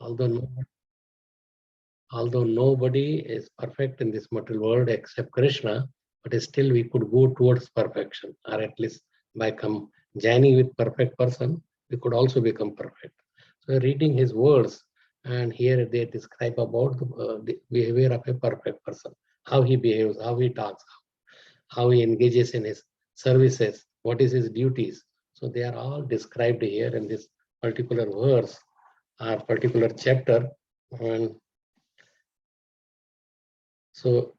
although no, although nobody is perfect in this material world except Krishna, but still we could go towards perfection, or at least by joining with perfect person, we could also become perfect. So reading his words, and here they describe about the behavior of a perfect person, how he behaves, how he talks, how he engages in his services, what is his duties. So they are all described here in this particular verse or particular chapter. And so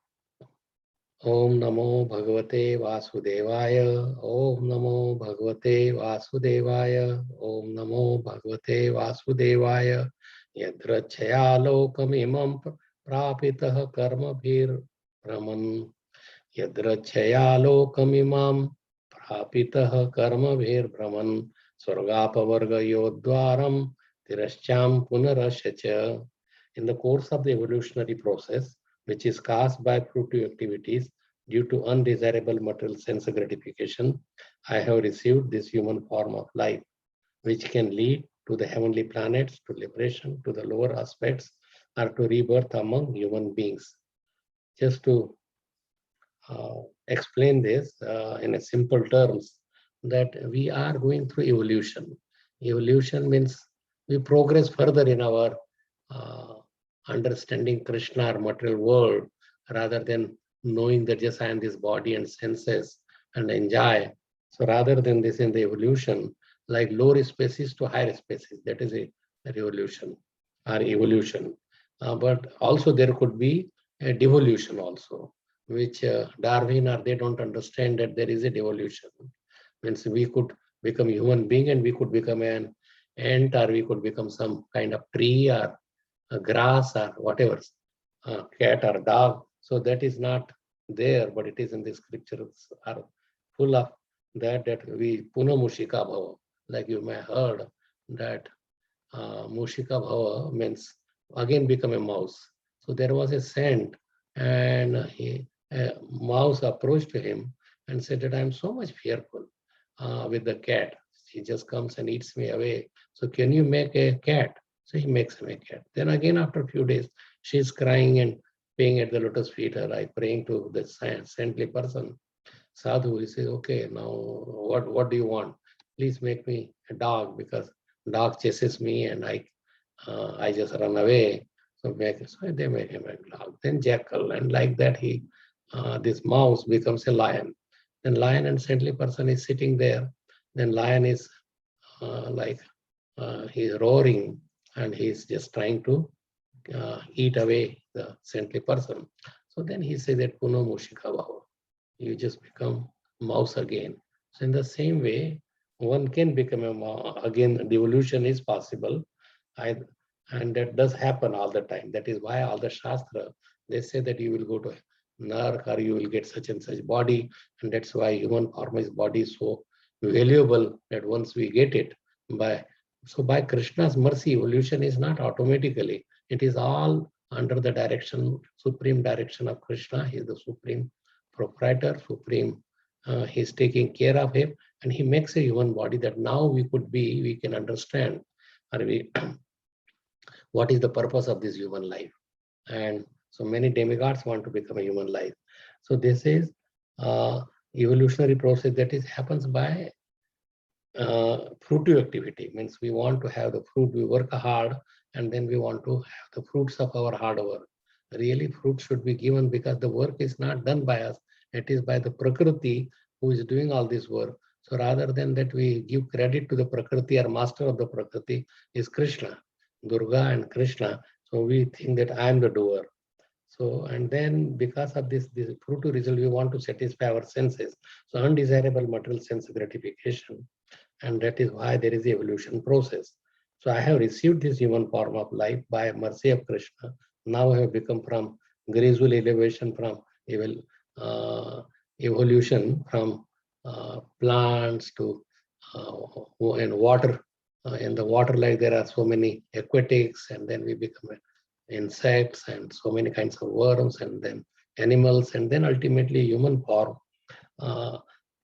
Om Namo Bhagavate Vasudevaya. Om Namo Bhagavate Vasudevaya. Om Namo Bhagavate Vasudevaya. Yadrachaya lokamimam prapitah karmabhir brahman. Yadrachaya lokamimam prapitah karmabhir brahman. Swargapavargayodvaram tirascham punarasyacha. In the course of the evolutionary process, which is caused by fruitive activities due to undesirable material sense gratification, I have received this human form of life, which can lead to the heavenly planets, to liberation, to the lower aspects, or to rebirth among human beings. Just to explain this in a simple terms, that we are going through evolution. Evolution means we progress further in our understanding Krishna or material world, rather than knowing that just I am this body and senses and enjoy. So rather than this in the evolution, like lower species to higher species, that is a revolution or evolution. But also there could be a devolution also, which Darwin or they don't understand that there is a devolution. Means we could become human being and we could become an ant, or we could become some kind of tree or a grass or whatever, cat or dog. So that is not there, but it is in the scriptures are full of that we Puna Mushika Bhava, like you may have heard that Mushika Bhava means again become a mouse. So there was a saint, and a mouse approached him and said that I am so much fearful with the cat. She just comes and eats me away. So can you make a cat? So he makes him a cat. Then again, after a few days, she's crying and paying at the lotus feet, like praying to the saintly person. Sadhu, he says, okay, now what do you want? Please make me a dog, because dog chases me and I just run away. So they make him a dog. Then jackal, and like that this mouse becomes a lion. Then lion and saintly person is sitting there. Then lion is he's roaring and he's just trying to eat away the saintly person. So then he says that Puno Mushika Bhava, you just become mouse again. So in the same way, one can become a mouse. Again, devolution is possible. And that does happen all the time. That is why all the Shastra, they say that you will go to Nark or you will get such and such body. And that's why human form is body is so valuable that once we get it, by Krishna's mercy, evolution is not automatically. It is all under the direction, supreme direction of Krishna. He is the supreme proprietor, supreme. He's taking care of him, and he makes a human body that now we can understand, or what is the purpose of this human life. And so many demigods want to become a human life. So this is evolutionary process that happens by fruitive activity. Means we want to have the fruit, we work hard, and then we want to have the fruits of our hard work. Really, fruit should be given because the work is not done by us, it is by the Prakriti who is doing all this work. So rather than that, we give credit to the Prakriti, or master of the Prakriti is Krishna, Durga and Krishna. So we think that I am the doer. So, and then because of this fruitive result, we want to satisfy our senses. So undesirable material sense gratification. And that is why there is the evolution process. So I have received this human form of life by mercy of Krishna. Now I have become from gradual elevation from evolution from plants to and water. In the water, like there are so many aquatics, and then we become insects and so many kinds of worms, and then animals, and then ultimately human form.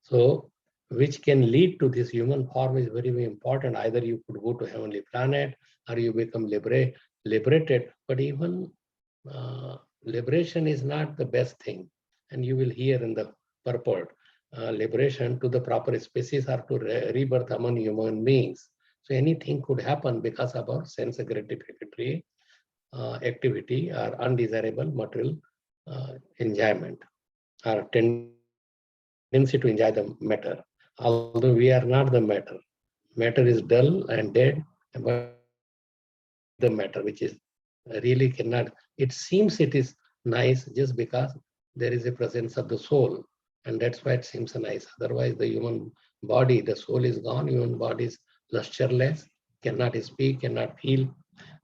So which can lead to this human form is very, very important. Either you could go to heavenly planet or you become liberated. But even liberation is not the best thing. And you will hear in the purport, liberation to the proper species or to rebirth among human beings. So anything could happen because of our sense gratificatory activity or undesirable material enjoyment or tendency to enjoy the matter. Although we are not the matter. Matter is dull and dead, but the matter which is really cannot, it seems it is nice just because there is a presence of the soul. And that's why it seems nice. Otherwise, the human body, the soul is gone, human body is lusterless, cannot speak, cannot feel.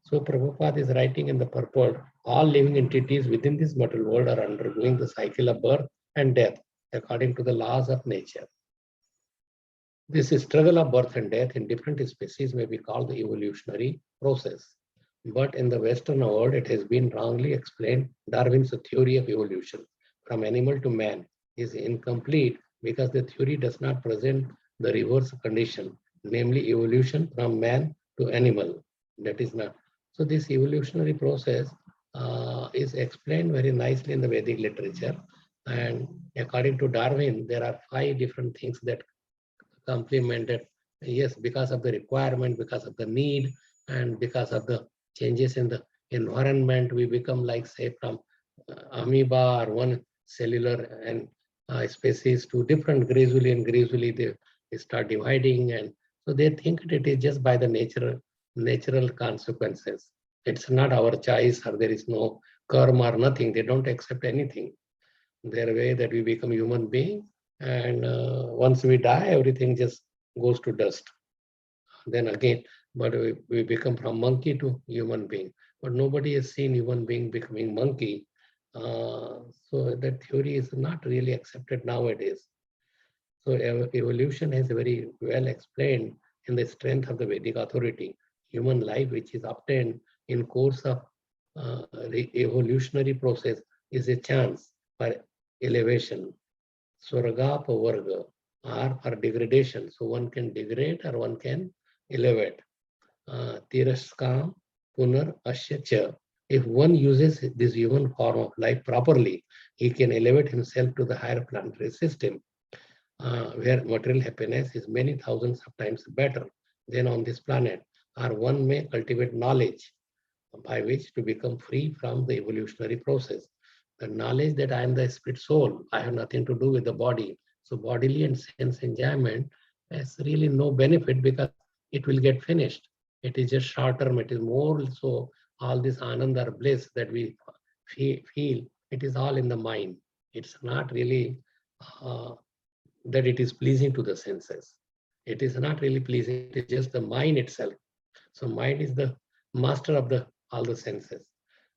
So Prabhupada is writing in the purport, all living entities within this material world are undergoing the cycle of birth and death according to the laws of nature. This struggle of birth and death in different species may be called the evolutionary process. But in the Western world, it has been wrongly explained. Darwin's theory of evolution from animal to man is incomplete because the theory does not present the reverse condition, namely evolution from man to animal. That is not. So this evolutionary process is explained very nicely in the Vedic literature. And according to Darwin, there are 5 different things that complemented. Yes, because of the requirement, because of the need, and because of the changes in the environment, we become like, say, from amoeba or one cellular and species to different gradually, and gradually they start dividing. And so they think that it is just by the natural consequences. It's not our choice, or there is no karma or nothing. They don't accept anything. Their way that we become human being, and once we die, everything just goes to dust. Then again, but we become from monkey to human being. But nobody has seen human being becoming monkey. So that theory is not really accepted nowadays. So evolution is very well explained in the strength of the Vedic authority. Human life, which is obtained in course of evolutionary process, is a chance for elevation, swarga pavarga, or for degradation. So one can degrade or one can elevate. Tiraskam punar asya cha. If one uses this human form of life properly, he can elevate himself to the higher planetary system, where material happiness is many thousands of times better than on this planet. Or one may cultivate knowledge by which to become free from the evolutionary process. The knowledge that I am the spirit soul, I have nothing to do with the body. So bodily and sense enjoyment has really no benefit because it will get finished. It is just short term, it is more so all this ananda or bliss that we feel, it is all in the mind. It's not really that it is pleasing to the senses. It is not really pleasing, it is just the mind itself. So mind is the master of the all the senses.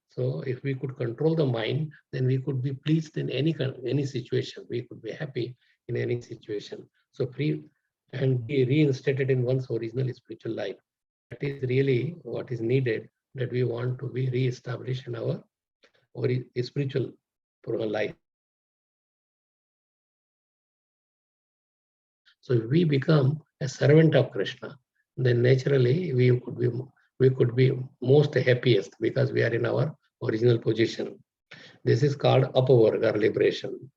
So if we could control the mind, then we could be pleased in any situation. We could be happy in any situation. So free and be reinstated in one's original spiritual life. That is really what is needed, that we want to be reestablished in our spiritual life. So if we become a servant of Krishna, then naturally we could be most happiest because we are in our original position. This is called apavarga liberation,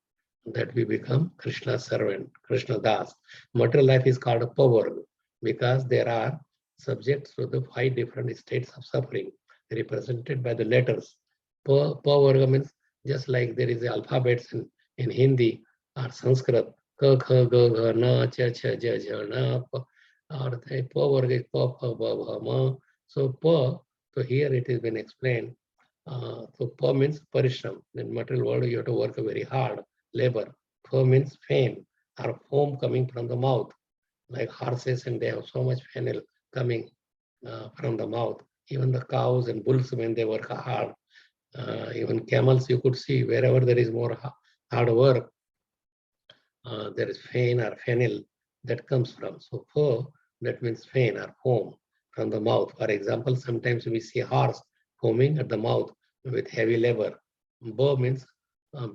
that we become Krishna's servant, Krishna Das. Material life is called apavarga because there are subjects to the 5 different states of suffering represented by the letters. Pavarga means just like there is the alphabets in Hindi or Sanskrit. Ka, kha, ga, gha, na, cha, cha, ja, ja, na, pa. Or the pa varga is pa, pha, ba, bha, ma. So pa, so here it has been explained. So pa means parishram. In material world, you have to work very hard, labor. Pha means fame or foam coming from the mouth, like horses, and they have so much fennel coming from the mouth. Even the cows and bulls, when they work hard, even camels, you could see wherever there is more hard work, there is fein or fennel that comes from. So pho, that means fein or foam from the mouth. For example, sometimes we see horse foaming at the mouth with heavy labor. Bo means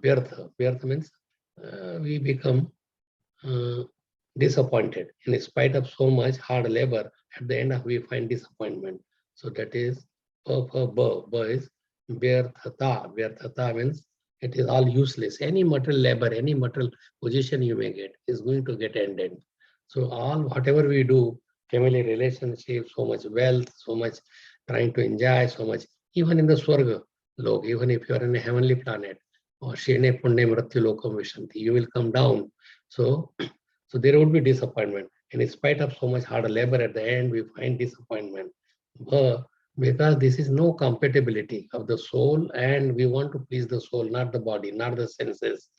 birth. Birth means we become disappointed. In spite of so much hard labor, at the end of we find disappointment. So that is ba is vyarthata. Vyarthata means it is all useless. Any material labor, any material position you may get is going to get ended. So all whatever we do, family relationships, so much wealth, so much trying to enjoy, so much, even in the Swarga lok, even if you are in a heavenly planet, or Shene Punne Mrityu Lokam Vishanti, you will come down. So so there would be disappointment. And in spite of so much hard labor, at the end, we find disappointment. But because this is no compatibility of the soul, and we want to please the soul, not the body, not the senses.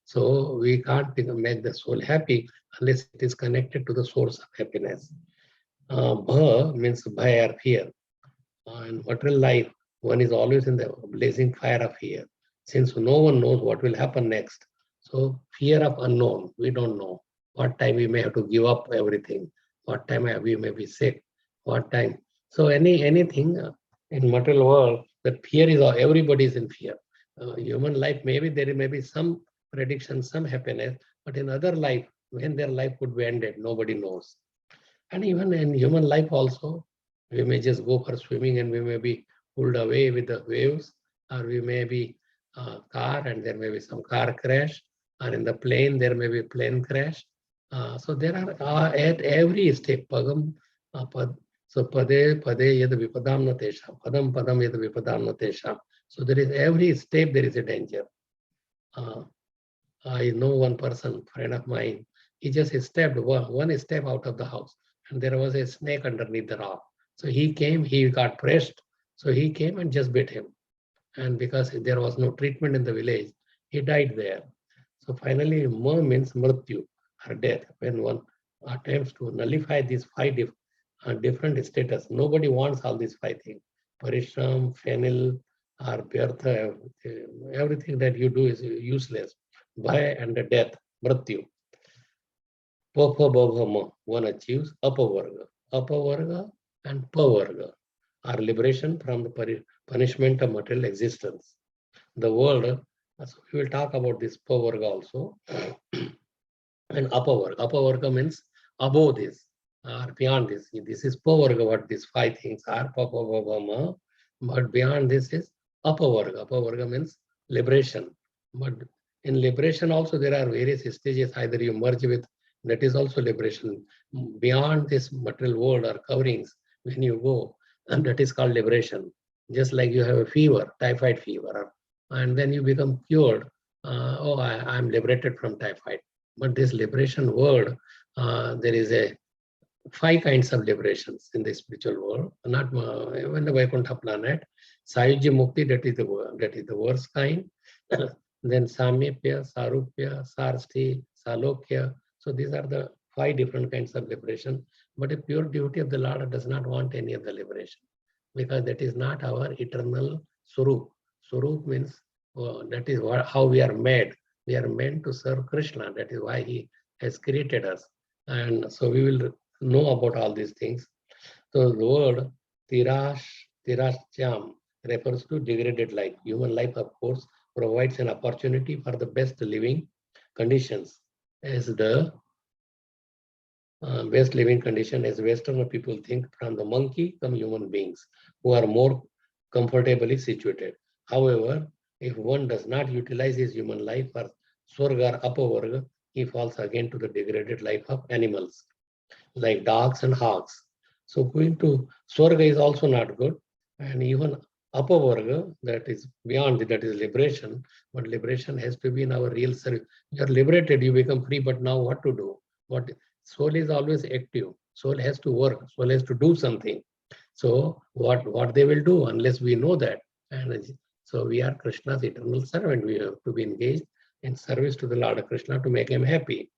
So we can't make the soul happy unless it is connected to the source of happiness. Bha means bhaya or fear. In material life, one is always in the blazing fire of fear. Since no one knows what will happen next, so fear of unknown, we don't know what time we may have to give up everything, what time we may be sick, what time. So anything in material world, that fear is everybody is in fear. Human life, maybe there may be some prediction, some happiness, but in other life, when their life would be ended, nobody knows. And even in human life also, we may just go for swimming and we may be pulled away with the waves, or we may be car and there may be some car crash, or in the plane there may be plane crash. So there are at every step, pagam, so pade yad vipadam na tesham, padam yad vipadam na tesham. So there is every step there is a danger. I know one person, friend of mine, he just stepped one step out of the house and there was a snake underneath the rock. So he came, he got pressed. So he came and just bit him. And because there was no treatment in the village, he died there. So finally, ma means mrityu, or death. When one attempts to nullify these five different status, nobody wants all these five things. Parishram, fenil, or vyartha, everything that you do is useless. Bhaya and death, mrityu. One achieves Apavarga and Pavarga are liberation from the punishment of material existence. The world, so we will talk about this Pavarga also. And Apavarga. Apavarga means above this or beyond this. This is Pavarga, what these five things are, Papavavama. But beyond this is Apavarga. Apavarga means liberation. But in liberation also there are various stages. Either you merge with, that is also liberation. Beyond this material world or coverings, when you go, and that is called liberation. Just like you have a fever, typhoid fever, and then you become cured. I am liberated from typhoid. But this liberation word, there is a 5 kinds of liberations in the spiritual world, not even the Vaikuntha planet. Sayujya Mukti, that is the worst kind. Then Samipya, Sarupya, Sarsti, Salokya. So these are the 5 different kinds of liberation. But a pure devotee of the Lord does not want any of the liberation, because that is not our eternal Surup. Surup means that is how we are made. We are meant to serve Krishna. That is why he has created us. And so we will know about all these things. So the word tirashyam refers to degraded life. Human life, of course, provides an opportunity for the best living conditions. As the best living condition, as Western people think, from the monkey come human beings who are more comfortably situated. However, if one does not utilize his human life for Swarga or Apavarga, he falls again to the degraded life of animals, like dogs and hogs. So going to Swarga is also not good. And even Apavarga, that is beyond, that is liberation. But liberation has to be in our real service. You are liberated, you become free, but now what to do? What soul is always active. Soul has to work. Soul has to do something. So what they will do unless we know that? And so we are Krishna's eternal servant. We have to be engaged in service to the Lord Krishna to make him happy.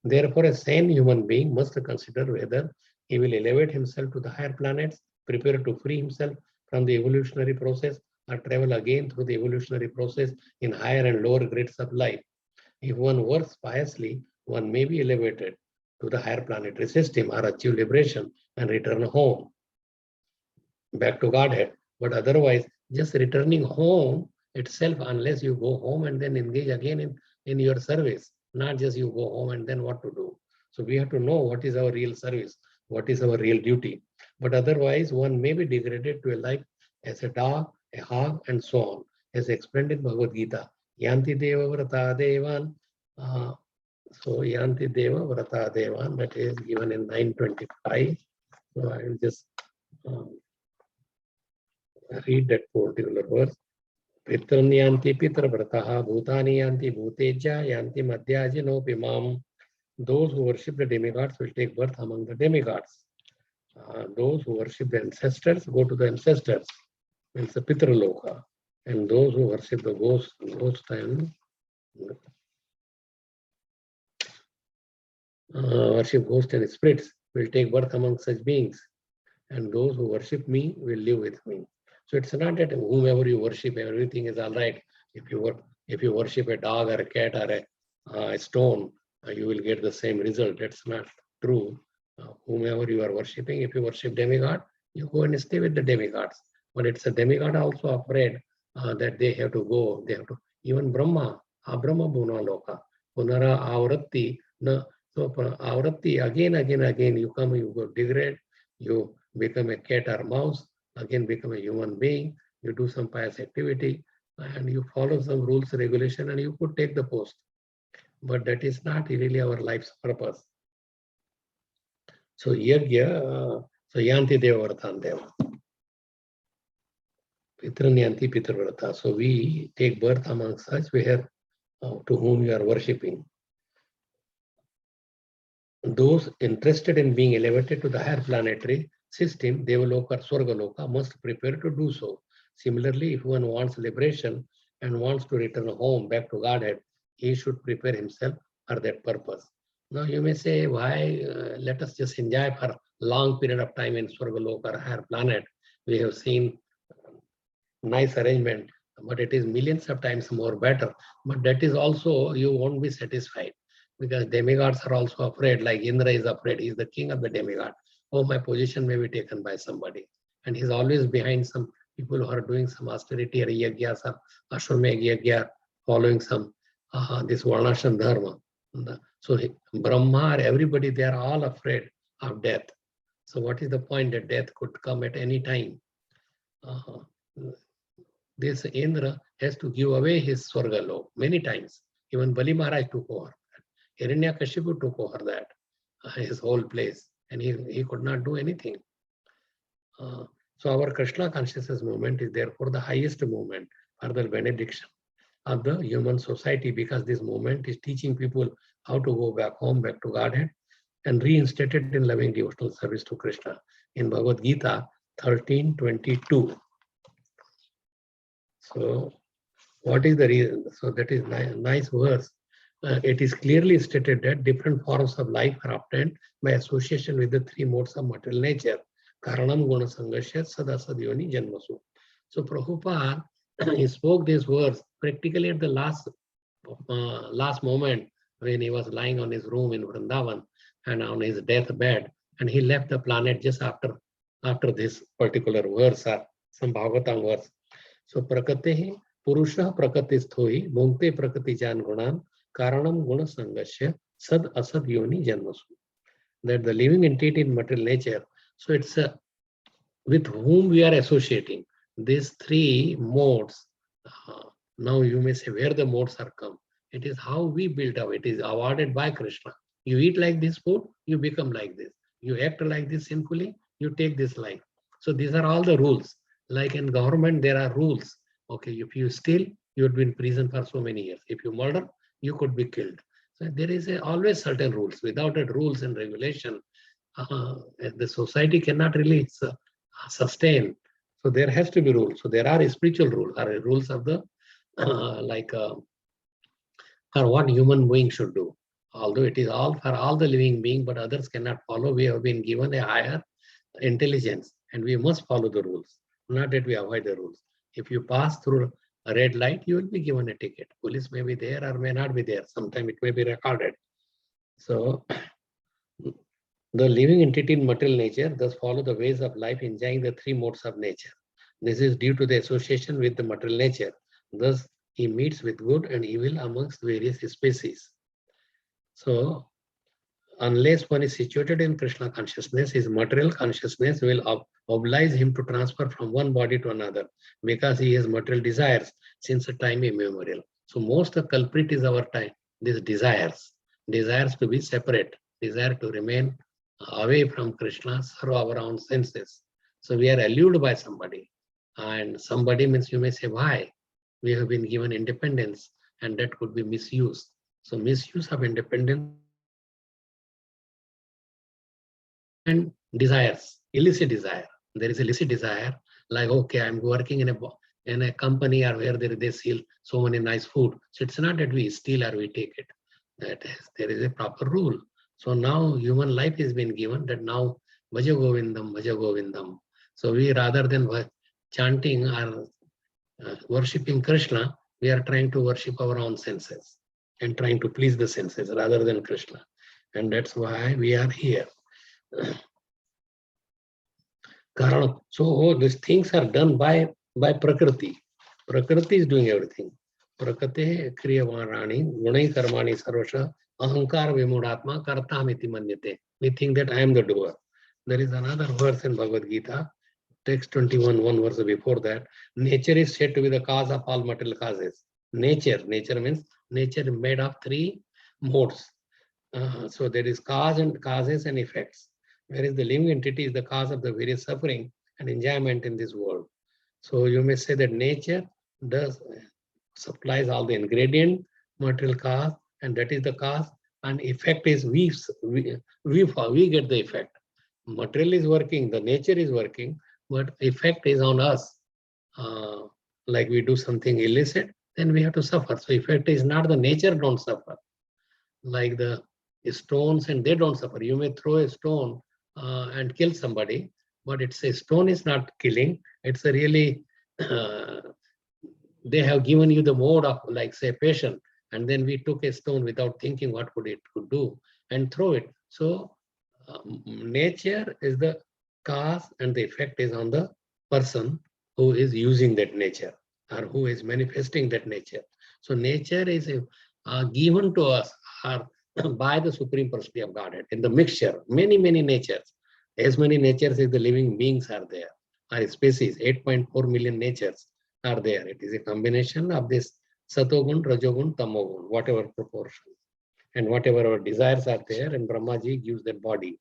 Therefore, a sane human being must consider whether he will elevate himself to the higher planets, prepare to free himself from the evolutionary process, or travel again through the evolutionary process in higher and lower grades of life. If one works piously, one may be elevated to the higher planetary system or achieve liberation and return home, back to Godhead. But otherwise, just returning home itself, unless you go home and then engage again in your service, not just you go home and then what to do. So we have to know what is our real service, what is our real duty. But otherwise, one may be degraded to a life as a dog, a hog, and so on, as explained in Bhagavad Gita. Yanti deva vrata devan. So Yanti deva vrata devan, that is given in 925. So I will just read that particular verse. Pitran yanti pitra vrataha, bhutani yanti bhuteja, yanti madhyajinopi mam. Those who worship the demigods will take birth among the demigods. Those who worship the ancestors go to the ancestors, means the Pitraloka. And those who worship the ghost and worship ghosts and spirits will take birth among such beings. And those who worship me will live with me. So it's not that whomever you worship, everything is all right. If you worship a dog or a cat or a stone, you will get the same result. That's not true. Whomever you are worshipping, if you worship demigod, you go and stay with the demigods. But it's a demigod also afraid that they have to go. They have to, even Brahma, Brahma Bhuna Loka, Punara Avratti. So Avratti, again, you come, you go degrade, you become a cat or mouse, again become a human being, you do some pious activity, and you follow some rules, regulation, and you could take the post. But that is not really our life's purpose. So yagya, so yanti deva vartan deva. Pitran yanti pitravrata. So we take birth among such where to whom you are worshipping. Those interested in being elevated to the higher planetary system, Devaloka or Swargaloka, must prepare to do so. Similarly, if one wants liberation and wants to return home back to Godhead, he should prepare himself for that purpose. Now you may say, why let us just enjoy for a long period of time in Swargaloka or higher planet? We have seen nice arrangement, but it is millions of times more better. But that is also, you won't be satisfied, because demigods are also afraid, like Indra is afraid. He is the king of the demigod. Oh, my position may be taken by somebody. And he's always behind some people who are doing some austerity or yagyas or ashwamedh yagya, following some this varnashram dharma. So Brahma or everybody, they are all afraid of death. So what is the point that death could come at any time? This Indra has to give away his Swargalok many times. Even Bali Maharaj took over. Hiranyakashipu took over that, his whole place, and he could not do anything. So our Krishna consciousness movement is therefore the highest movement for the benediction of the human society, because this movement is teaching people how to go back home, back to Godhead, and reinstated in loving devotional service to Krishna. In Bhagavad Gita 13:22. So what is the reason? So that is nice verse. It is clearly stated that different forms of life are obtained by association with the three modes of material nature. Karanam guna sangasya sadasadyoni janmasu. So Prabhupada, he spoke this verse practically at the last moment when he was lying on his room in Vrindavan and on his deathbed, and he left the planet just after this particular verse or some Bhagavatam verse. So Prakati Purusha Prakatistho Bhunte Prakati Jan Gunan Karanam Guna Sangasya Sad Asad Yoni Janmasu. That the living entity in material nature, so it's with whom we are associating. These three modes, now you may say where the modes are come. It is how we build up. It is awarded by Krishna. You eat like this food, you become like this. You act like this sinfully, you take this life. So these are all the rules. Like in government, there are rules. Okay, if you steal, you would be in prison for so many years. If you murder, you could be killed. So there is always certain rules. Without that rules and regulation, the society cannot really sustain. So there has to be rules. So there are spiritual rules, or rules of the for what human being should do. Although it is all for all the living being, but others cannot follow. We have been given a higher intelligence, and we must follow the rules. Not that we avoid the rules. If you pass through a red light, you will be given a ticket. Police may be there or may not be there. Sometimes it may be recorded. So the living entity in material nature thus follow the ways of life, enjoying the three modes of nature. This is due to the association with the material nature. Thus, he meets with good and evil amongst various species. So, unless one is situated in Krishna consciousness, his material consciousness will oblige him to transfer from one body to another because he has material desires since a time immemorial. So most the culprit is our time, these desires to be separate, desire to remain away from Krishna, serve our own senses. So we are allured by somebody, and somebody means you may say, why? We have been given independence, and that could be misused. So misuse of independence and desires, illicit desire. There is illicit desire, like, okay, I'm working in a company or where they sell so many nice food. So it's not that we steal or we take it. There is a proper rule. So now human life has been given that now Bhaja Govindam, Bhaja Govindam. So we, rather than chanting or worshipping Krishna, we are trying to worship our own senses and trying to please the senses rather than Krishna. And that's why we are here. So these things are done by Prakriti. Prakriti is doing everything. Prakriti kriyavarani gunai karmani sarvasha ahankar vimudatma kartamiti manyate. We think that I am the doer. There is another verse in Bhagavad Gita, text 21, one verse before that. Nature is said to be the cause of all material causes. Nature means nature made of three modes. So there is causes and effects. Whereas the living entity is the cause of the various suffering and enjoyment in this world. So you may say that nature supplies all the ingredient, material cause, and that is the cause, and effect is we get the effect. Material is working, the nature is working, but effect is on us. Like we do something illicit, then we have to suffer. So effect is not the nature don't suffer. Like the stones, and they don't suffer. You may throw a stone and kill somebody, but it's a stone is not killing. It's a really they have given you the mode of, like, say, patient, and then we took a stone without thinking what could do and throw it. So nature is the cause and the effect is on the person who is using that nature or who is manifesting that nature. So nature is given to us by the Supreme Personality of Godhead in the mixture, many natures. As many natures as the living beings are there, or species, 8.4 million natures are there. It is a combination of this Satogun, Rajogun, Tamogun, whatever proportion. And whatever our desires are there, and Brahmaji gives that body.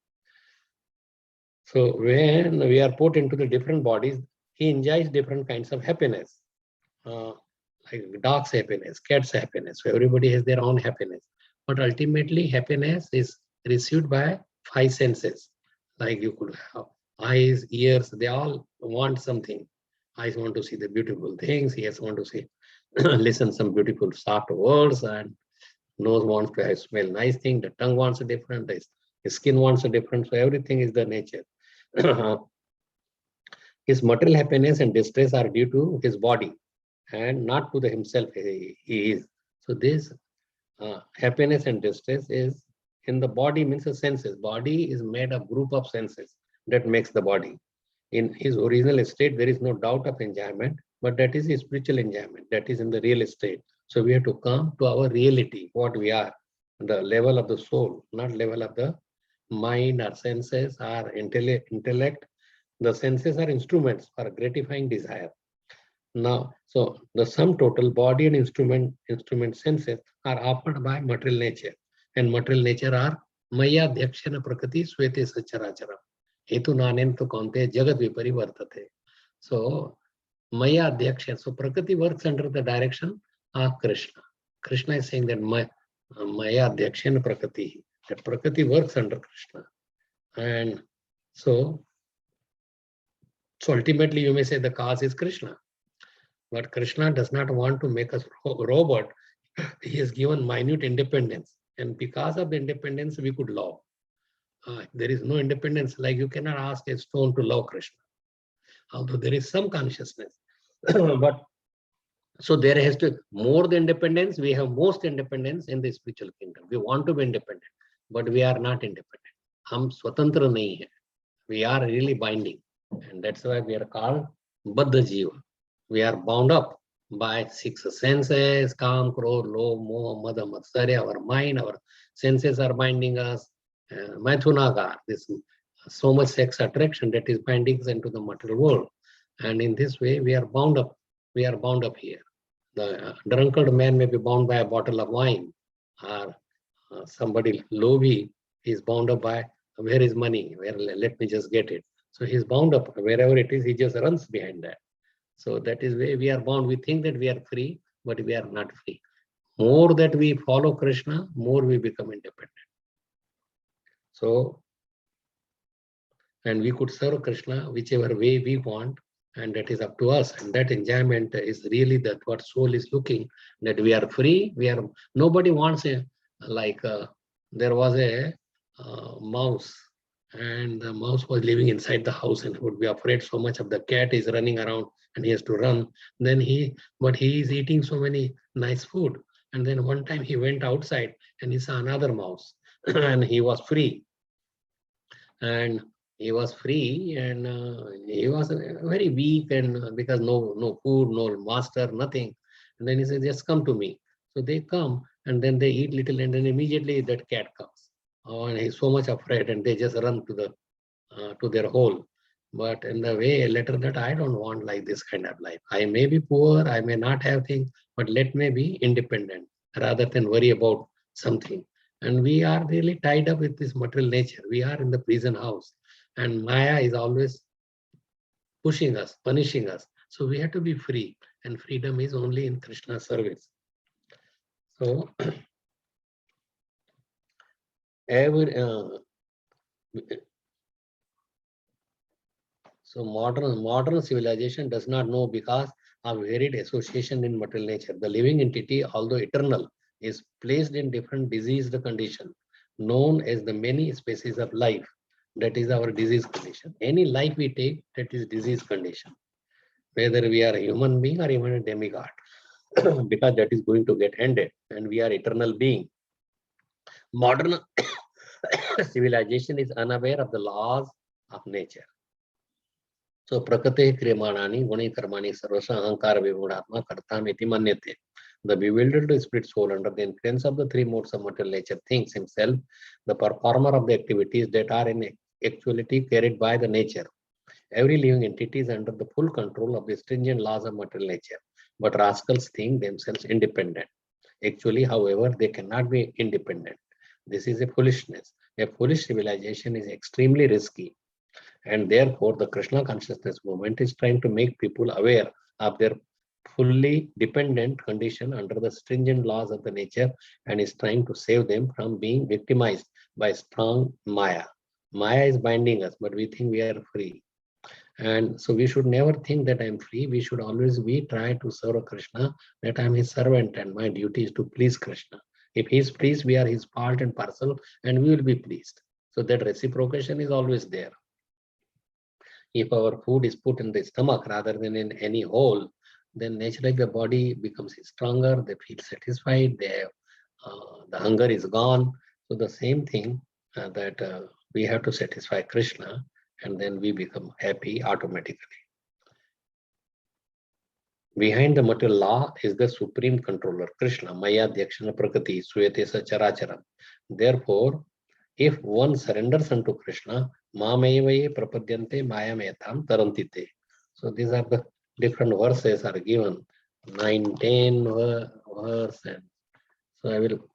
So when we are put into the different bodies, he enjoys different kinds of happiness. Like dog's happiness, cat's happiness. So everybody has their own happiness. But ultimately, happiness is received by 5 senses. Like you could have eyes, ears, they all want something. Eyes want to see the beautiful things, ears want to see, listen some beautiful soft words, and nose wants to smell nice thing, the tongue wants a different, the skin wants a different, so everything is the nature. His material happiness and distress are due to his body and not to the himself he is. So this happiness and distress is in the body, means the senses. Body is made of group of senses that makes the body. In his original state, there is no doubt of enjoyment, but that is a spiritual enjoyment. That is in the real state. So we have to come to our reality, what we are, the level of the soul, not level of the mind or senses or intellect. The senses are instruments for gratifying desire. Now, so the sum total body and instrument senses are offered by material nature, and material nature are Maya Dhakshana Prakriti Swete Sacharacharam. Hetu Nanentu Kaunte Jagat Viparivartate. So Maya Dhakshana. So Prakriti works under the direction of Krishna. Krishna is saying that Maya Dhakshana Prakriti. That Prakriti works under Krishna. And so ultimately you may say the cause is Krishna. But Krishna does not want to make us robot. He has given minute independence. And because of the independence, we could love. There is no independence, like you cannot ask a stone to love Krishna. Although there is some consciousness. But so there has to, more the independence, we have most independence in the spiritual kingdom. We want to be independent, but we are not independent. Hum swatantra nahi hai. We are really binding. And that's why we are called Baddha Jiva. We are bound up by 6 senses, Kam, Krodh, Lobh, Moh, Mada, Matsarya, our mind, our senses are binding us, Maithunagar, this so much sex attraction that is binding us into the material world. And in this way, we are bound up. We are bound up here. The drunkard man may be bound by a bottle of wine, or somebody lobby is bound up by where is money, where let me just get it. So he's bound up wherever it is, he just runs behind that. So that is where we are bound. We think that we are free, but we are not free. More that we follow Krishna, more we become independent. So, and we could serve Krishna whichever way we want, and that is up to us. And that enjoyment is really that what soul is looking, that we are free. We are, nobody wants a, like there was a mouse, and the mouse was living inside the house and would be afraid so much of the cat is running around and he has to run. Then but he is eating so many nice food. And then one time he went outside and he saw another mouse and he was free. And he was free, and he was very weak, and because no food, no master, nothing. And then he said, just come to me. So they come, and then they eat little, and then immediately that cat comes. Oh, and he's so much afraid, and they just run to their hole. But in the way, later that I don't want like this kind of life. I may be poor, I may not have things, but let me be independent rather than worry about something. And we are really tied up with this material nature. We are in the prison house, and Maya is always pushing us, punishing us. So we have to be free, and freedom is only in Krishna's service. So every so modern civilization does not know because of varied association in material nature. The living entity, although eternal, is placed in different diseased condition, known as the many species of life. That is our disease condition. Any life we take, that is disease condition. Whether we are a human being or even a demigod, because that is going to get ended, and we are eternal being. Modern civilization is unaware of the laws of nature. So Prakate Kriyamanani Guni Karmani Sarvasha Ahankara Vivunatma Kartamiti Manyate. The bewildered spirit soul under the influence of the three modes of material nature thinks himself the performer of the activities that are in actuality carried by the nature. Every living entity is under the full control of the stringent laws of material nature, but rascals think themselves independent. Actually, however, they cannot be independent. This is a foolishness. A foolish civilization is extremely risky, and therefore the Krishna consciousness movement is trying to make people aware of their fully dependent condition under the stringent laws of the nature, and is trying to save them from being victimized by strong Maya. Maya is binding us, but we think we are free. And so we should never think that I'm free. We should always be try to serve Krishna, that I'm his servant and my duty is to please Krishna. If he's pleased, we are his part and parcel, and we will be pleased. So that reciprocation is always there. If our food is put in the stomach rather than in any hole, then naturally the body becomes stronger, they feel satisfied, the hunger is gone. So the same thing that we have to satisfy Krishna, and then we become happy automatically. Behind the material law is the supreme controller, Krishna, Maya Dyakshana Prakriti, Suyate Sacharacharam. Therefore, if one surrenders unto Krishna, Mamayavaye Prapadyante Mayametam Tarantite. So these are the different verses are given, 9, 10 verses. So I will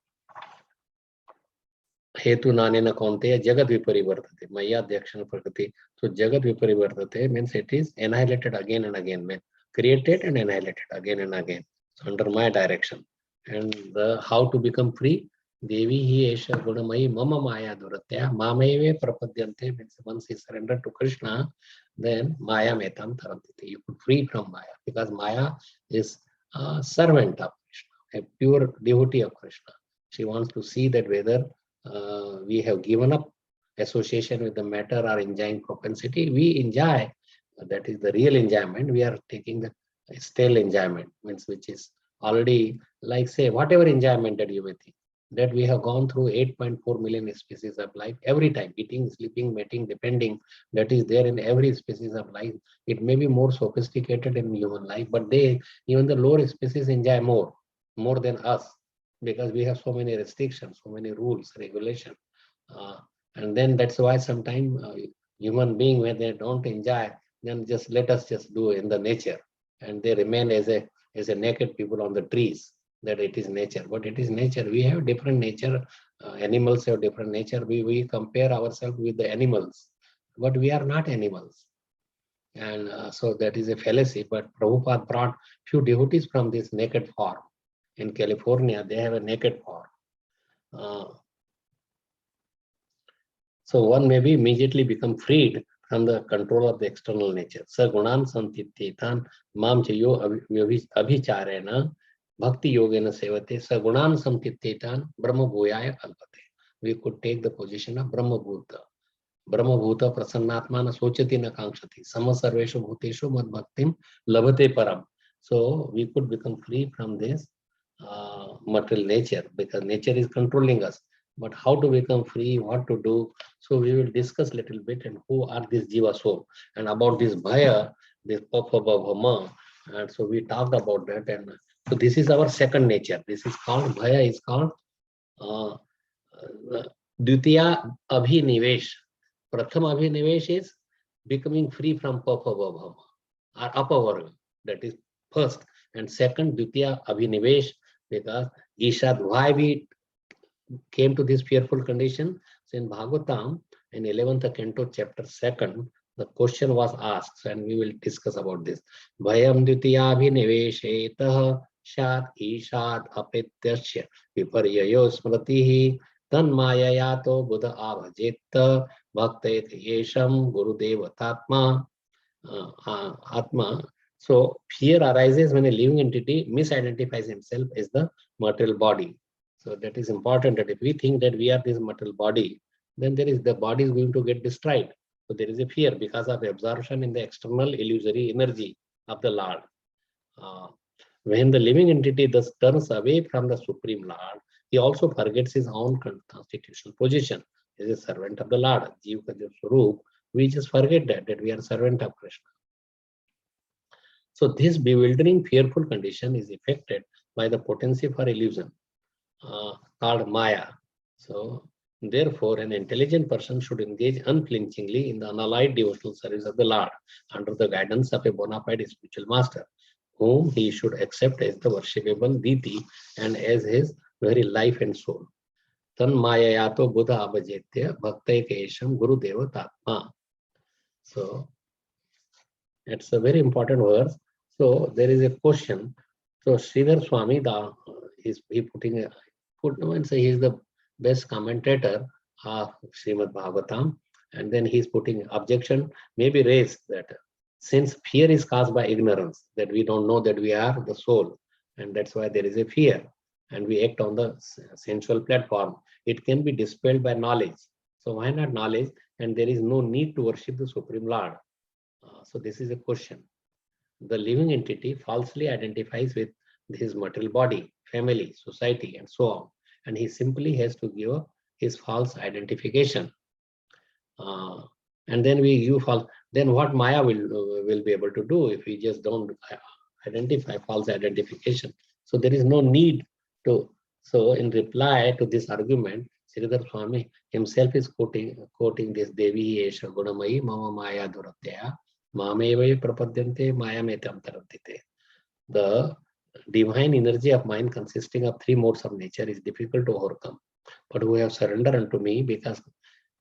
Hetu Nanena Kaunteya Jagat Viparivartate, Maya Dyakshana Prakriti. So Jagat Viparivartate means it is annihilated again and again, means created and annihilated again and again. So under my direction. And how to become free? Devi hi esha gunamai mama maya duratya mameve prapadyante means once he surrendered to Krishna, then Maya metam tarantite. You could free from Maya, because Maya is a servant of Krishna, a pure devotee of Krishna. She wants to see that whether we have given up association with the matter or enjoying propensity. We enjoy, that is the real enjoyment. We are taking the stale enjoyment, means which is already like, say, whatever enjoyment that you may think, that we have gone through 8.4 million species of life every time, eating, sleeping, mating, depending, that is there in every species of life. It may be more sophisticated in human life, but even the lower species enjoy more than us, because we have so many restrictions, so many rules, regulations. And then that's why sometimes human being, when they don't enjoy, then just let us just do in the nature, and they remain as a naked people on the trees, that it is nature. But it is nature. We have different nature. Animals have different nature. We compare ourselves with the animals, but we are not animals. And so that is a fallacy. But Prabhupada brought few devotees from this naked form. In California, they have a naked form. So one may be immediately become freed from the control of the external nature. Sagunan santityetan mam chayo abhicharena bhakti yogena sevate sagunan santityetan brahma bhuyaya kalpate. We could take the position of Brahma Bhuta. Brahma Bhuta prasannatmana sochati na kankshati sama sarveshu bhuteshu mad bhaktim labhate param. So we could become free from this material nature, because nature is controlling us. But how to become free, what to do? So we will discuss a little bit, and who are these jiva soul, and about this bhaya, this papabhavama. And so we talked about that. And so this is our second nature. This is called bhaya, is called Dvitiya Abhinivesh. Pratham Abhinivesh is becoming free from papabhavama or apavarga. That is first. And second, Dvitiya Abhinivesh, because Ishad, why we came to this fearful condition. So in Bhagavatam, in 11th canto, chapter 2nd, the question was asked, and we will discuss about this. Bhayam dvitiyabhiniveshetah shat ishad apetyasya viparyayo smratihi tan mayayato buddha avajetta bhaktet yesham gurudev tatma atma. So fear arises when a living entity misidentifies himself as the material body. So that is important, that if we think that we are this material body, then the body is going to get destroyed. So there is a fear because of absorption in the external illusory energy of the Lord. When the living entity thus turns away from the Supreme Lord, he also forgets his own constitutional position as a servant of the Lord. Jiva Kaja Swarup, we just forget that we are servant of Krishna. So this bewildering, fearful condition is affected by the potency for illusion called Maya. So therefore, an intelligent person should engage unflinchingly in the unallied devotional service of the Lord under the guidance of a bona fide spiritual master, whom he should accept as the worshipable deity and as his very life and soul. Tan Mayayato Buddha Abhajetya Bhakta Kesham Guru Deva Tatma. So it's a very important verse. So there is a question. So Sridhar Swami, he is the best commentator of Srimad Bhagavatam, and then he's putting objection may be raised that since fear is caused by ignorance, that we don't know that we are the soul, and that's why there is a fear, and we act on the sensual platform. It can be dispelled by knowledge. So why not knowledge? And there is no need to worship the Supreme Lord. So this is a question. The living entity falsely identifies with his material body, family, society, and so on. And he simply has to give his false identification. And then we give false. Then what Maya will be able to do if we just don't identify false identification? So there is no need to. So in reply to this argument, Sridhar Swami himself is quoting this Devi Esha Gunamayi Mama Maya Duratya Mameva Prapadyante Mayametam Tarantite. The divine energy of mind consisting of three modes of nature is difficult to overcome. But who have surrendered unto me, because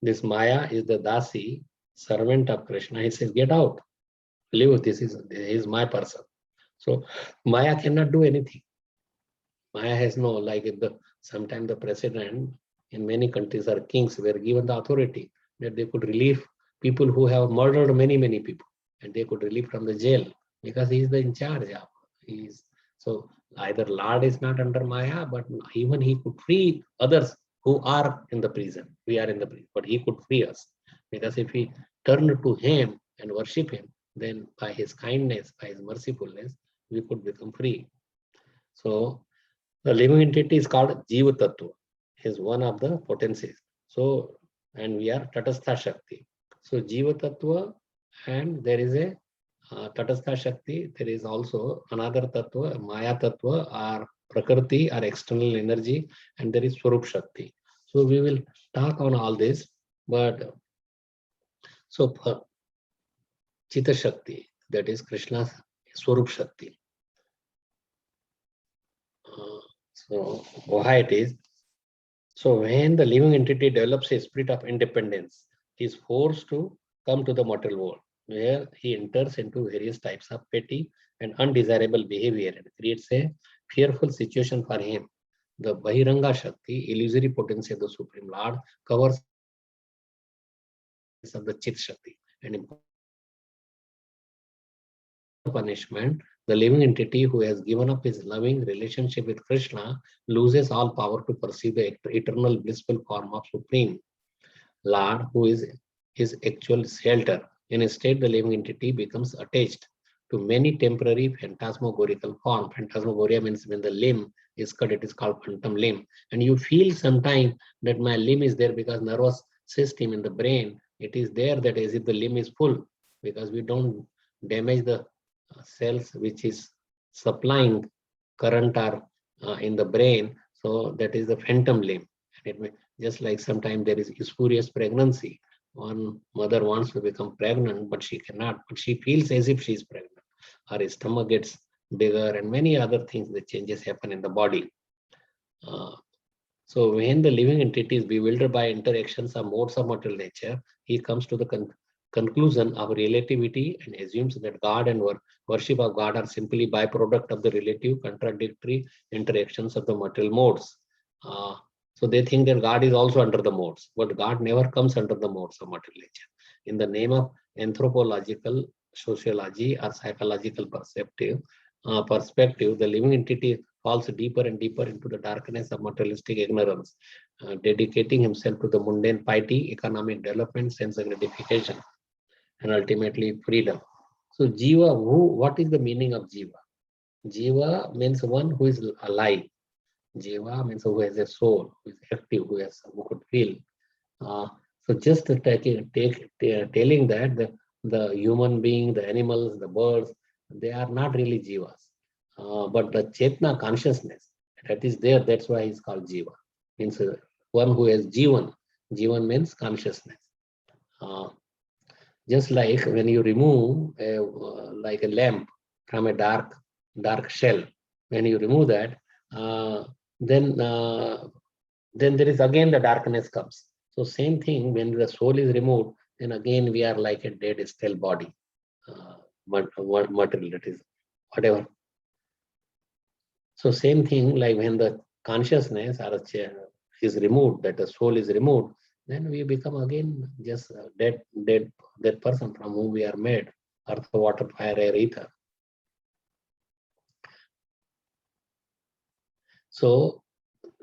this Maya is the Dasi, servant of Krishna. He says, get out, leave, this is my person. So Maya cannot do anything. Maya has no, like sometimes the president in many countries or kings were given the authority that they could relieve people who have murdered many people, and they could relieve from the jail because he is the in charge of. So either Lord is not under Maya, but even he could free others who are in the prison. We are in the prison, but he could free us, because if we turn to him and worship him, then by his kindness, by his mercifulness, we could become free. So the living entity is called Jiva Tattva, is one of the potencies. So, and we are Tatastha Shakti. So Jiva Tattva, and there is a Tatastha Shakti, there is also another Tattva, Maya Tattva, or Prakriti, or external energy, and there is Swarup Shakti. So we will talk on all this. But so for Chitta Shakti, that is Krishna's Swarup Shakti. So why it is? So when the living entity develops a spirit of independence, he is forced to come to the material world, where he enters into various types of petty and undesirable behavior and creates a fearful situation for him. The Bahiranga Shakti, illusory potency of the Supreme Lord, covers of the Chit Shakti. And in punishment, the living entity who has given up his loving relationship with Krishna loses all power to perceive the eternal blissful form of Supreme Lord, who is his actual shelter. Instead, the living entity becomes attached to many temporary phantasmagorical form. Phantasmagoria means when the limb is cut, it is called phantom limb. And you feel sometime that my limb is there because nervous system in the brain, it is there that as if the limb is full, because we don't damage the cells which is supplying current or in the brain. So that is the phantom limb. And it may, just like sometimes there is spurious pregnancy. One mother wants to become pregnant, but she cannot, but she feels as if she is pregnant. Her stomach gets bigger and many other things, the changes happen in the body. So when the living entity is bewildered by interactions of modes of material nature, he comes to the conclusion of relativity and assumes that God and worship of God are simply byproduct of the relative contradictory interactions of the material modes. So they think that God is also under the modes, but God never comes under the modes of material nature. In the name of anthropological sociology or psychological perspective, the living entity falls deeper and deeper into the darkness of materialistic ignorance, dedicating himself to the mundane piety, economic development, sense gratification, and ultimately freedom. So Jiva, what is the meaning of Jiva? Jiva means one who is alive. Jiva means who has a soul, who is active, who could feel. So just telling that the human being, the animals, the birds, they are not really Jivas. But the Chetna consciousness that is there, that's why it's called Jiva. Means one who has Jivan. Jivan means consciousness. Just like when you remove like a lamp from a dark shell, when you remove that, then there is again the darkness comes. So same thing, when the soul is removed, then again we are like a dead still body, material, that is whatever. So same thing, like when the consciousness is removed, that the soul is removed, then we become again just a dead person from whom we are made, earth, water, fire, air, ether. So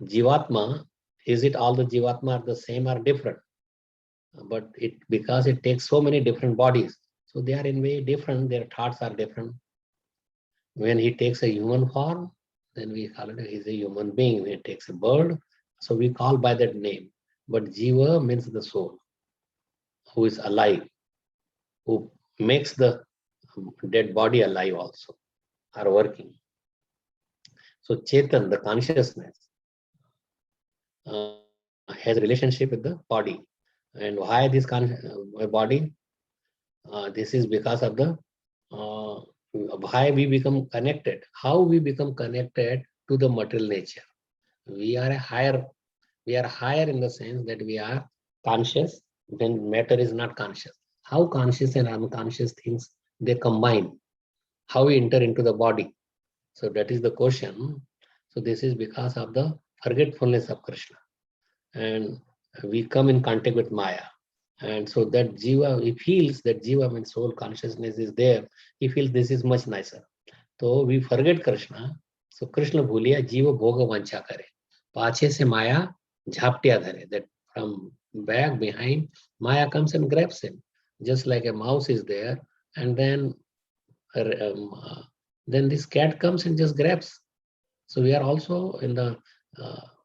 Jivatma, is it all the Jivatma are the same or different? But because it takes so many different bodies, so they are in way different, their thoughts are different. When he takes a human form, then we call it he's a human being. When he takes a bird, so we call by that name. But Jiva means the soul, who is alive, who makes the dead body alive also, are working. So Chetan, the consciousness, has a relationship with the body. And why this body? This is because of the why we become connected, how we become connected to the material nature. We are higher in the sense that we are conscious when matter is not conscious. How conscious and unconscious things they combine, how we enter into the body. So that is the question. So this is because of the forgetfulness of Krishna. And we come in contact with Maya. And so that Jiva, he feels that Jiva means soul consciousness is there. He feels this is much nicer. So we forget Krishna. So Krishna bhuliya Jiva bhoga vancha kare. Pache se Maya jhaptiya dhare. That from back behind, Maya comes and grabs him. Just like a mouse is there. And then this cat comes and just grabs. So we are also in the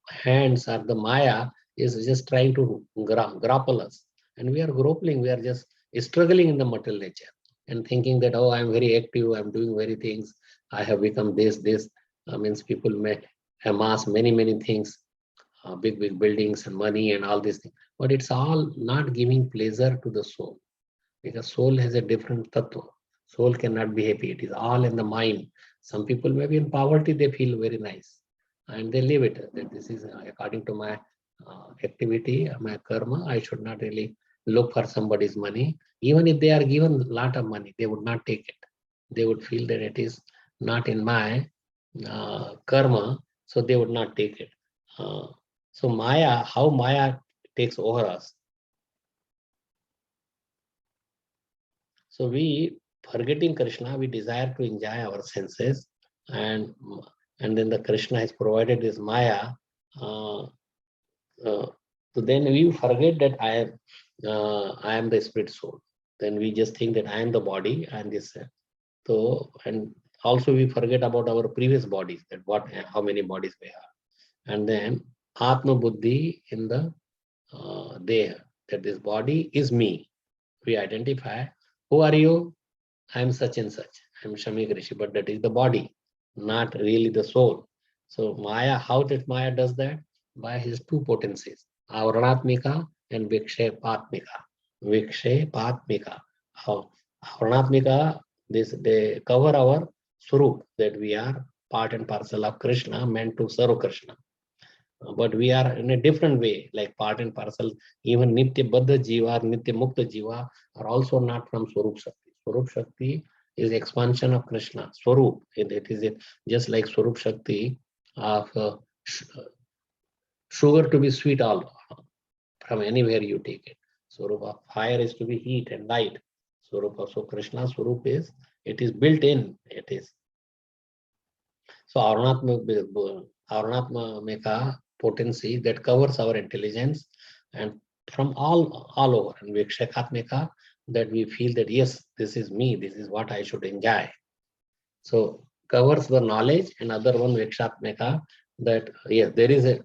hands of the Maya is just trying to grapple us. And we are grappling, we are just struggling in the material nature and thinking that, oh, I'm very active, I'm doing very things, I have become this. Means people may amass many things. big, big buildings and money and all these things. But it's all not giving pleasure to the soul, because soul has a different tattva. Soul cannot be happy. It is all in the mind. Some people may be in poverty, they feel very nice and they leave it. That this is according to my activity, my karma. I should not really look for somebody's money. Even if they are given a lot of money, they would not take it. They would feel that it is not in my karma, so they would not take it. So Maya, how Maya takes over us. So we, forgetting Krishna, we desire to enjoy our senses, and then the Krishna has provided this Maya. So then we forget that I am the spirit soul. Then we just think that I am the body and this. So, and also we forget about our previous bodies, that how many bodies we have. And then Atma Buddhi in the Deha, that this body is me. We identify, who are you? I am such and such. I am Shamik Rishi, but that is the body, not really the soul. So Maya, how that Maya does that? By his two potencies, Avaranatmika and Vikshepatmika. Vikshepatmika. Avaranatmika, they cover our Swarup, that we are part and parcel of Krishna, meant to serve Krishna. But we are in a different way, like part and parcel. Even Nitya Baddha Jiva, Nitya Mukta Jiva are also not from Swarup Shakti. Swarup Shakti is expansion of Krishna. Swarup, it is just like Swarup Shakti of sugar to be sweet all from anywhere you take it. Swarup of fire is to be heat and light. Swarup of, so Krishna Swarup is, it is built in, it is. So Aranatmika potency that covers our intelligence and from all over, and Vikshekatmika, that we feel that yes, this is me, this is what I should enjoy. So covers the knowledge, and other one Vikshekatmika, that yes, there is a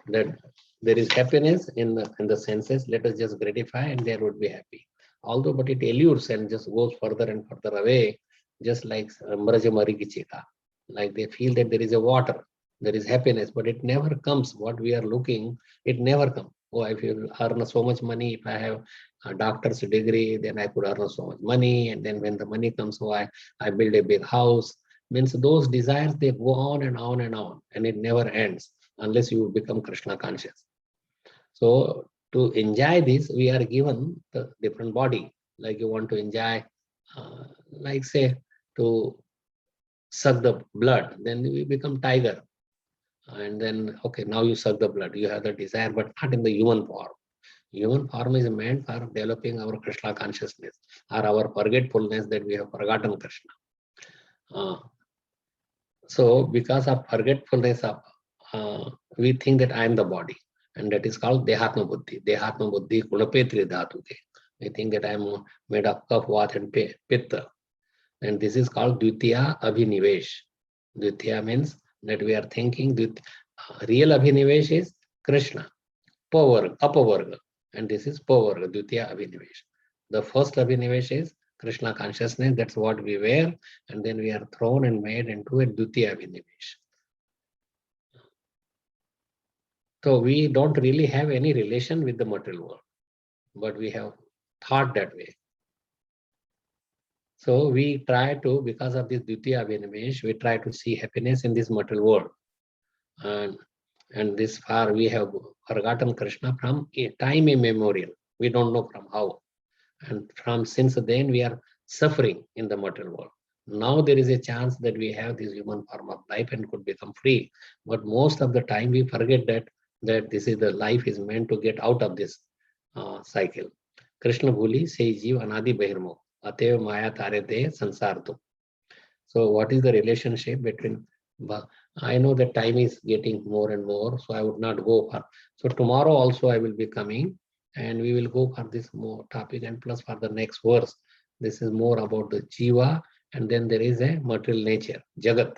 that there is happiness in the senses. Let us just gratify and there would be happy. Although, but it allures and just goes further and further away, just like Mrajamari Gichika. Like they feel that there is a water, there is happiness, but it never comes. What we are looking, it never comes. Oh, if you earn so much money, if I have a doctor's degree, then I could earn so much money. And then when the money comes, oh, I build a big house. Means those desires, they go on and on and on, and it never ends unless you become Krishna conscious. So to enjoy this, we are given the different body. Like you want to enjoy, like say, to suck the blood, then we become tiger. And then, okay, now you suck the blood, you have the desire, but not in the human form. Human form is meant for developing our Krishna consciousness or our forgetfulness that we have forgotten Krishna. So because of forgetfulness of, we think that I am the body, and that is called Dehatma Buddhi. Dehatma Buddhi Gunapetri Dhatuke. We think that I am made of kapha, vata and pitta. And this is called Dvitiya Abhinivesh. Dvitiya means that we are thinking that real Abhinivesh is Krishna, Apavarga, and this is Pavarga, Dvitiya Abhinivesh. The first Abhinivesh is Krishna consciousness, that's what we were, and then we are thrown and made into a Dvitiya Abhinivesh. So we don't really have any relation with the material world, but we have thought that way. So we try to, because of this Dvitiya Abhinivesh, we try to see happiness in this material world. And this far we have forgotten Krishna from a time immemorial. We don't know from how. And from since then we are suffering in the material world. Now there is a chance that we have this human form of life and could become free. But most of the time we forget that this is the life is meant to get out of this cycle. Krishna Bhuli say Jeev Anadi Bahirmo. Atev Maya Tare De Sansar Tu. So what is the relationship between, I know that time is getting more and more, so I would not go for. So tomorrow also I will be coming and we will go for this more topic, and plus for the next verse. This is more about the Jiva, and then there is a material nature, Jagat.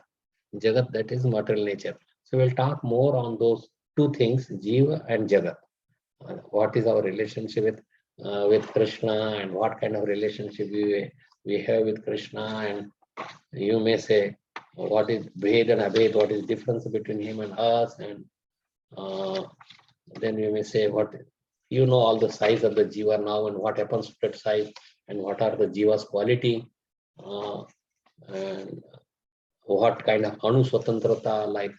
Jagat, that is material nature. So we'll talk more on those two things, Jiva and Jagat. What is our relationship with Krishna, and what kind of relationship we have with Krishna, and you may say what is Bhed and Abhed, what is difference between him and us, and then we may say what, you know, all the size of the jiva now and what happens to that size and what are the jiva's quality, and what kind of anu swatantrata, like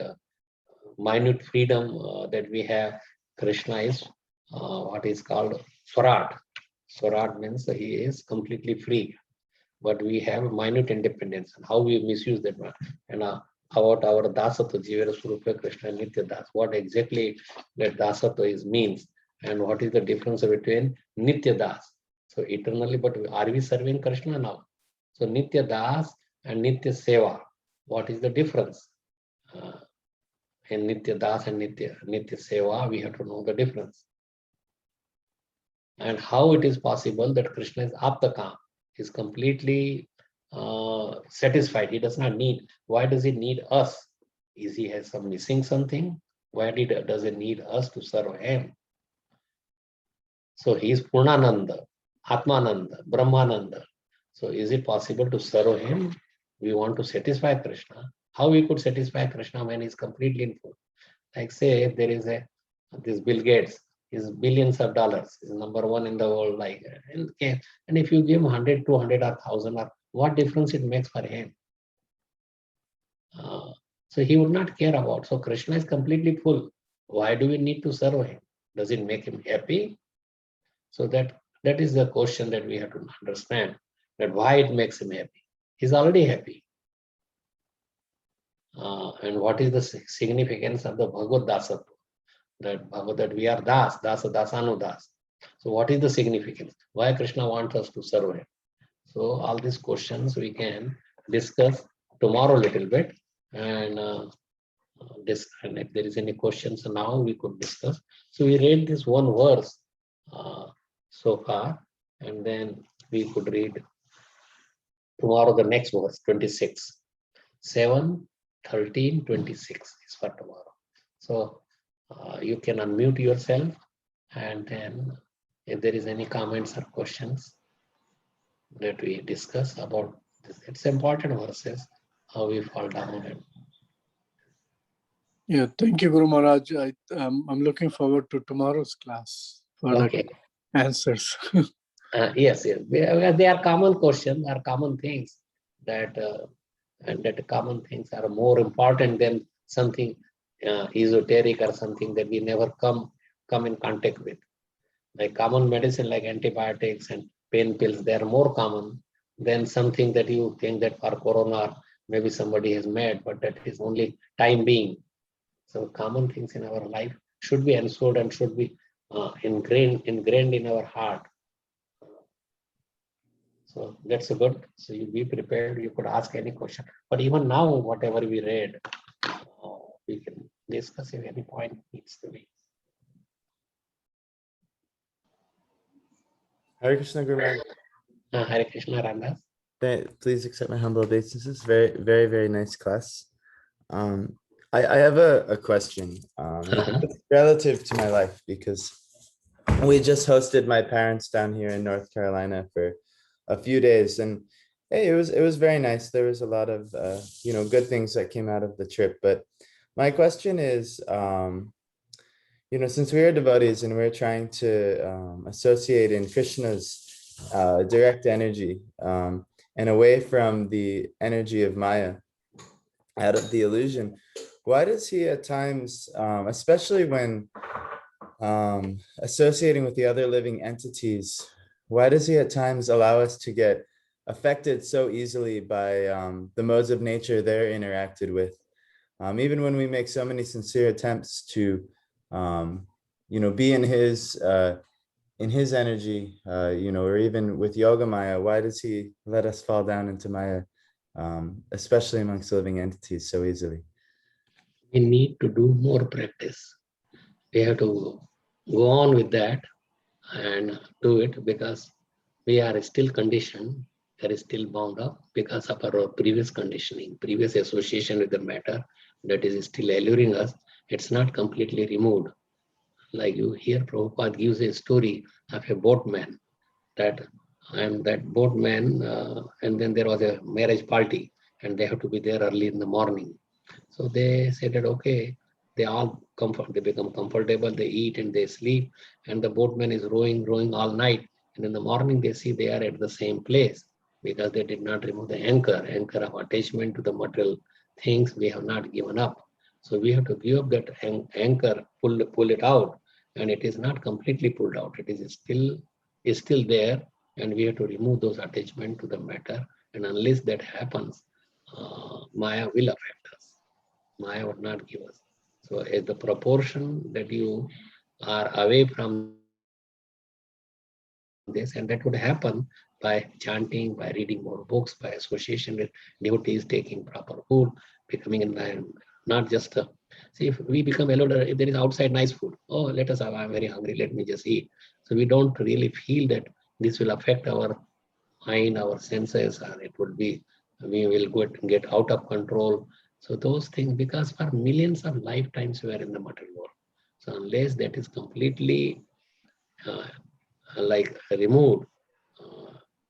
minute freedom that we have. Krishna is what is called Swarat. Swarat means he is completely free, but we have minute independence and how we misuse that one. And about our Dasattva, Jivera Swarupa Krishna Nitya Das, what exactly that Dasattva is means, and what is the difference between Nitya Das. So eternally, but are we serving Krishna now? So Nitya Das and Nitya Seva, what is the difference? In Nitya Das and Nitya Seva, we have to know the difference. And how it is possible that Krishna is Aptakam, is completely satisfied. He does not need. Why does he need us? Is he has some missing something? Why does he need us to serve him? So he is Purnananda, Atmananda, Brahmananda. So is it possible to serve him? We want to satisfy Krishna. How we could satisfy Krishna when he's completely in full? Like say if there is this Bill Gates is billions of dollars, is number one in the world, like, and if you give him 100, 200 or 1,000, or what difference it makes for him? So he would not care about. So Krishna is completely full. Why do we need to serve him? Does it make him happy? So that is the question that we have to understand, that why it makes him happy. He's already happy. And what is the significance of the Bhagavad Dasatva? That we are Das, Dasa, Dasanu Das. So what is the significance? Why Krishna wants us to serve him? So all these questions we can discuss tomorrow a little bit. And if there is any questions now, we could discuss. So we read this one verse so far, and then we could read tomorrow the next verse, 26. 7, 13, 26 is for tomorrow. So you can unmute yourself, and then if there is any comments or questions that we discuss about this, it's important verses, how we fall down. And yeah, thank you, Guru Maharaj. I'm looking forward to tomorrow's class for the answers. Yes, they are common questions, are common things that and that common things are more important than something esoteric or something that we never come in contact with. Like common medicine like antibiotics and pain pills, they are more common than something that you think that for corona maybe somebody has made, but that is only time being. So common things in our life should be ensured and should be ingrained in our heart. So that's a good. So you be prepared. You could ask any question. But even now, whatever we read, we can discuss if any point needs to be. Hare Krishna, Guru Maharaj. Hare Krishna, Ramdas. Please accept my humble obeisances. Very, very, very nice class. I have a question relative to my life, because we just hosted my parents down here in North Carolina for a few days, and hey, it was very nice. There was a lot of good things that came out of the trip. But my question is, since we are devotees and we're trying to associate in Krishna's direct energy and away from the energy of Maya, out of the illusion, why does he at times, especially when associating with the other living entities, why does he at times allow us to get affected so easily by the modes of nature they're interacted with? Even when we make so many sincere attempts to, be in his energy, or even with Yoga Maya, why does he let us fall down into Maya, especially amongst living entities, so easily? We need to do more practice. We have to go on with that and do it, because we are still conditioned, we are still bound up because of our previous conditioning, previous association with the matter that is still alluring us. It's not completely removed. Like you hear Prabhupada gives a story of a boatman, that boatman, and then there was a marriage party and they have to be there early in the morning. So they said that, okay, they all comfort, they become comfortable, they eat and they sleep, and the boatman is rowing all night. And in the morning, they see they are at the same place because they did not remove the anchor of attachment to the material things we have not given up. So we have to give up that anchor, pull it out, and it is not completely pulled out. It is still there, and we have to remove those attachment to the matter. And unless that happens, Maya will affect us. Maya would not give us. So as the proportion that you are away from this, and that would happen by chanting, by reading more books, by association with devotees, taking proper food, becoming in not just see, if we become alone, if there is outside nice food, oh, let us have, I'm very hungry, let me just eat. So we don't really feel that this will affect our mind, our senses, or it would be, we will get out of control. So those things, because for millions of lifetimes we are in the material world. So unless that is completely like removed,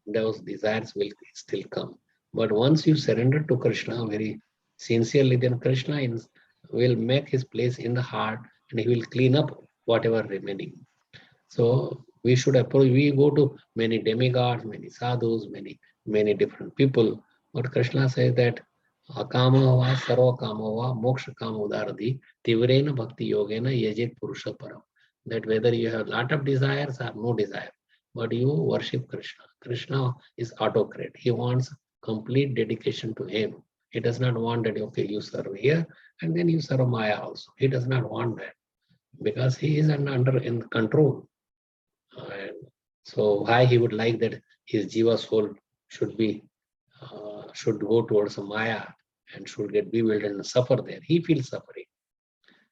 those desires will still come. But once you surrender to Krishna very sincerely, then Krishna will make his place in the heart, and he will clean up whatever remaining. So we should approach, we go to many demigods, many sadhus, many different people. But Krishna says that akama va sarva kama va moksha kama udaradi tivrena bhakti yogena yajit purusha param. That whether you have a lot of desires or no desire, but you worship Krishna. Krishna is autocrat. He wants complete dedication to him. He does not want that, okay, you serve here and then you serve Maya also. He does not want that because he is in control. And so why he would like that his jiva soul should go towards Maya and should get bewildered and suffer there. He feels suffering.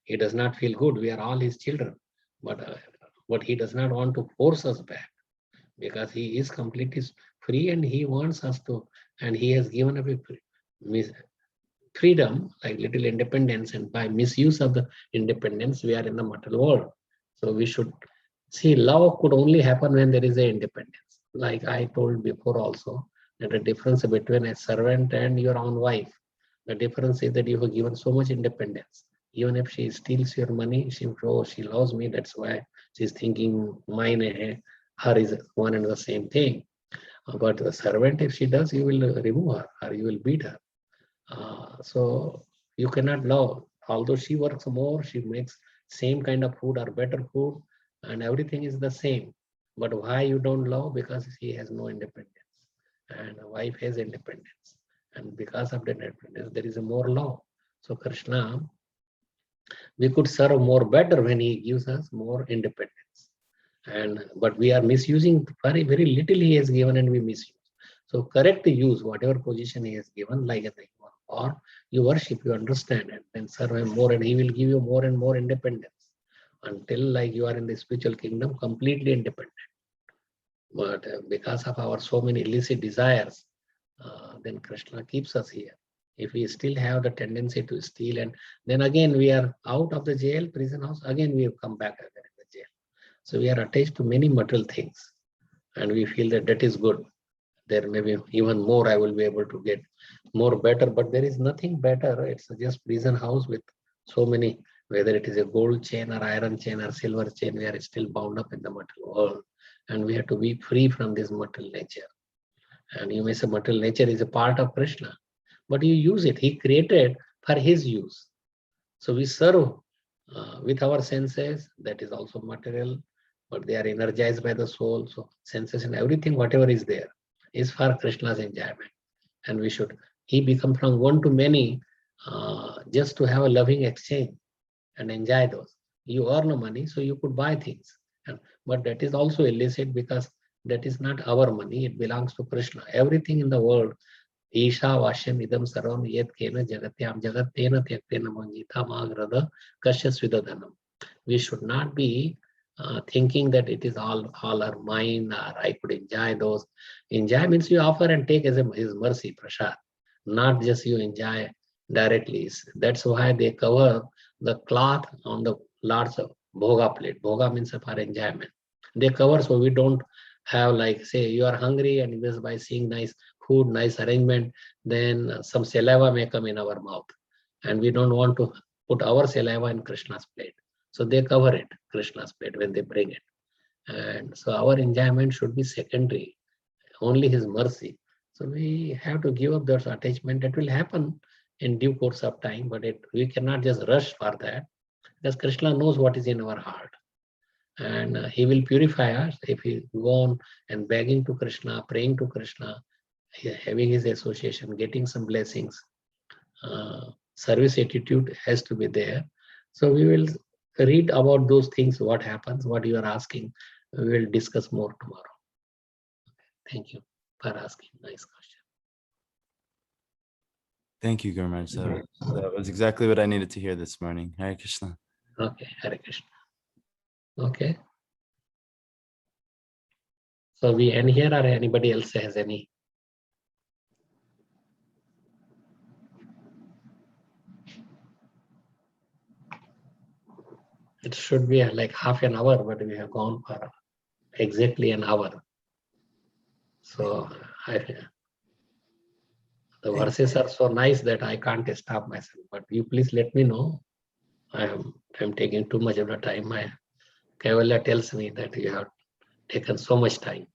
He does not feel good. We are all his children, but he does not want to force us back because he is completely free and he wants us to, and he has given up freedom, like little independence, and by misuse of the independence, we are in the material world. So we should see love could only happen when there is a independence. Like I told before also, that the difference between a servant and your own wife, the difference is that you have given so much independence. Even if she steals your money, she loves me, that's why she's thinking mine and her is one and the same thing. But the servant, if she does, you will remove her or you will beat her. So you cannot love. Although she works more, she makes same kind of food or better food, and everything is the same. But why you don't love? Because he has no independence, and a wife has independence, and because of that independence, there is a more love. So Krishna, we could serve more better when he gives us more independence, but we are misusing very little he has given, and we misuse. So correct the use whatever position he has given, like a thing, or you worship, you understand, and then serve him more, and he will give you more and more independence until like you are in the spiritual kingdom completely independent. But because of our so many illicit desires, then Krishna keeps us here. If we still have the tendency to steal, and then again we are out of the jail, prison house, again we have come back again in the jail. So we are attached to many material things, and we feel that that is good. There may be even more, I will be able to get more better, but there is nothing better. It's just prison house with so many, whether it is a gold chain or iron chain or silver chain, we are still bound up in the material world, and we have to be free from this material nature. And you may say material nature is a part of Krishna, but you use it. He created for his use. So we serve with our senses, that is also material, but they are energized by the soul. So senses and everything, whatever is there, is for Krishna's enjoyment. And we should, he become from one to many just to have a loving exchange and enjoy those. You earn money, so you could buy things. But that is also illicit because that is not our money, it belongs to Krishna. Everything in the world, Isha Vashyam Idam Sarvam Yet Kena Jagatyam Jagatena Tyaktena Manjita Magrada Kasya Svidadhanam. We should not be thinking that it is all are mine, or I could enjoy those. Enjoy means you offer and take as his mercy, prasad, not just you enjoy directly. That's why they cover the cloth on the large bhoga plate. Bhoga means for enjoyment. They cover so we don't have, like, say you are hungry and just by seeing nice food, nice arrangement, then some saliva may come in our mouth, and we don't want to put our saliva in Krishna's plate. So they cover it, Krishna's plate, when they bring it. And so our enjoyment should be secondary, only his mercy. So we have to give up that attachment. That will happen in due course of time, but we cannot just rush for that, because Krishna knows what is in our heart. And he will purify us if we go on and begging to Krishna, praying to Krishna, having his association, getting some blessings. Service attitude has to be there. So we will read about those things, what happens, what you are asking. We will discuss more tomorrow. Thank you for asking. Nice question. Thank you, Guru Maharaj. That was exactly what I needed to hear this morning. Hare Krishna. Okay, Hare Krishna. Okay. So we end here, or anybody else has any? It should be like half an hour, but we have gone for exactly an hour. So the verses are so nice that I can't stop myself. But you please let me know. I'm taking too much of the time. My Kaivalya tells me that you have taken so much time.